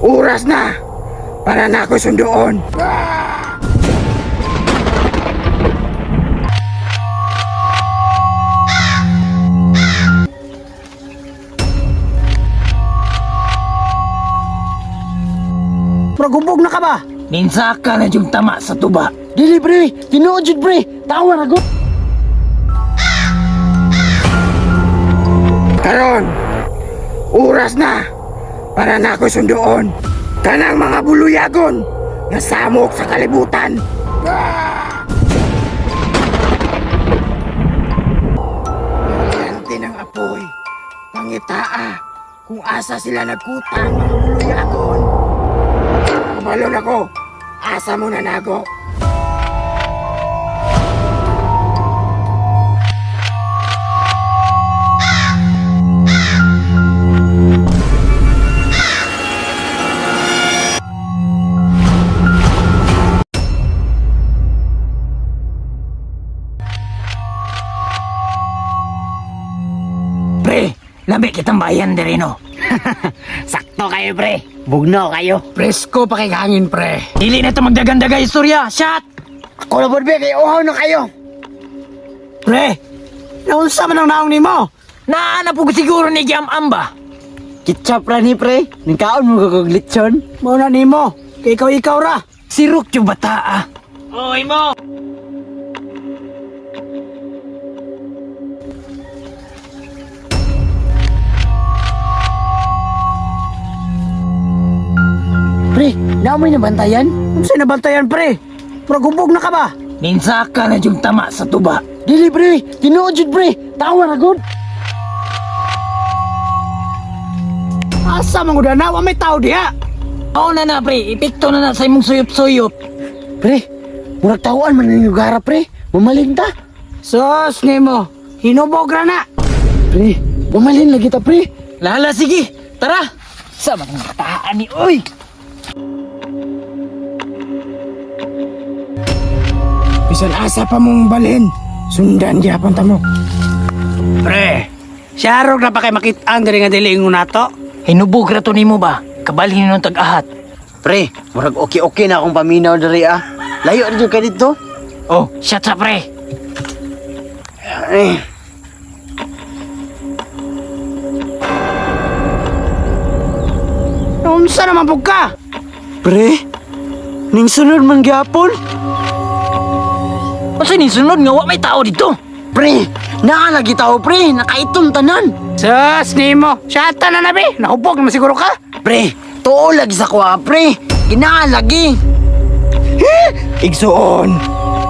Oras na para na ako sundoon. Pragubog na ka ba? Ninsaka na yung tama sa tuba. Dili pre, tinuod jud pre. Tawa na go. Karon, oras na para na ako sundoon. Kanang mga buluyagon nga samok sa kalibutan. Yante ng apoy, pangitaa kung asa sila nagkutang mga buluyagon. Kumalon ako, asa mo na nago. Pre, labi kitang bayan diri no. Sakto kayo pre, bugno kayo. Presko pa kay hangin pre. Dili na ito magdagandaga istorya. Shot! Ako na po be, kayo uhaw na kayo. Pre, naunsa man ang naong nimo? Naana po siguro ni Giam-am ba? Kitchap ra ni pre, nagkaon mo kaguglitson. Mao na nimo, kay ikaw ra. Sirok yung bata ah. Oy mo! Pre, namoy na bantayan? Ano sa'yo nabantayan pre? Pragubog na ka ba? Ninsaka na yung tama sa tuba. Dili pre, tinuod jud pre. Tawa na gud. Asa mga na, may tao diha. Oo na pre, ipikto na sa imong suyop-suyop. Pre, murag tawaan man yung gara pre. Mamalin ta. Sos nimo, hinubog ra na. Pre, mamalin lagi ta pre. Lala sige, tara. Sa mga bataan ni oy. Bisan asa pa mong balhin. Sundan gyapon ta mo. Pre, siyarog na pa kay makit-ang diri nga dilingon nato. Hinubog ra to nimo ba? Kabalhin nung tag-ahat. Pre, murag okay na akong paminaw diri ah. Layo na jud ka dito. Oh, shut up pre. Eh. Unsa naman pug ka? Pre, ning sunod man gyapon. Unsa ni sunod nga wa may tao dito? Pre, naa lagi tao pre, nakaitom tanan. Sus nimo, shata na nabi. Nahubog naman siguro ka. Pre, tuo lagi sa kwa pre. Ginaa lagi. Igsuon,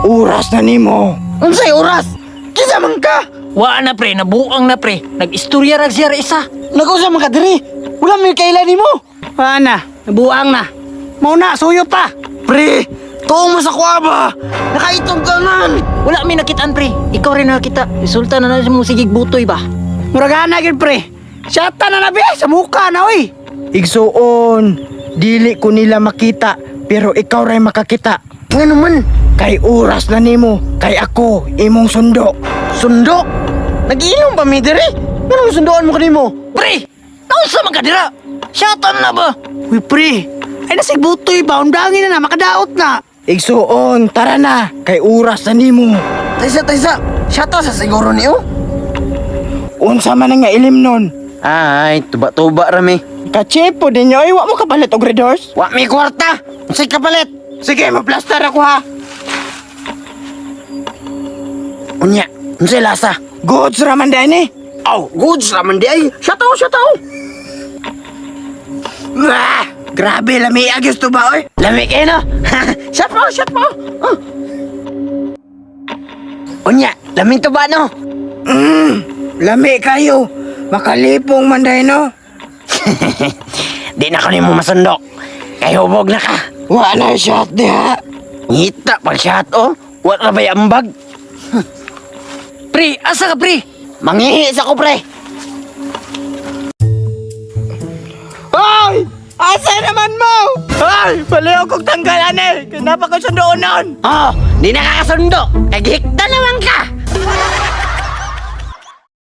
oras na nimo. Unsay oras? Kinsa man ka? Wa na pre, nabuang na pre. Nag-istorya ra siya ra isa. Nagusa man ka diri. Wala may kailan nimo. Wa na, nabuang na. Mao na suyo pa. Pre, tuo mo sa kwa ba? Nakaitom tanan. Wala mi nakitaan pre. Ikaw rin nakita. Resulta na mo sigig butoy ba? Muragana gid pre. Shata na nabi sa muka na oy. Igsuon, dili ko nila makita, pero ikaw ray makakita. Ngano man? Kay oras na nimo, kay ako, imong sundo. Sundo? Nag-inom pa mi diri? Nganong sundoan mo kanimo? Pre, naunsa man ka dira? Shata na ba? Uy pre, ay nasig butoy ba? Undangin na makadaot na. Igsuon, tara na, kay oras na nimo. Taysa, shata sa siguro niyo? Unsa man nga ilim nun? Ay, tuba-tuba rami. Kachepo din nyo, wa mo kapalit og redors? Wa mi kwarta! Unsay kapalit? Sige, maplaster ako ha! Unya, unsay lasa? Goods raman day ni! Aw, goods raman day! Shataw! Ah, grabe, lami agos to ba, oy? Lami kayo, no? Shot mo! Unya, laming to ba, no? Lami kayo. Makalipong manday, no? Di na ko ni mo masundok. Kay hubog na ka. Wala shot diha. Ngita pag shot, oh. Wala ba ambag? Pre, asa ka pre? Mangihis ako, pre. Hoy! Asa naman mo? Hoy! Baliw kong tanggalan eh. Kinapa ko sundoon nun. Oh, di nakakasundo. Kagihikta naman ka.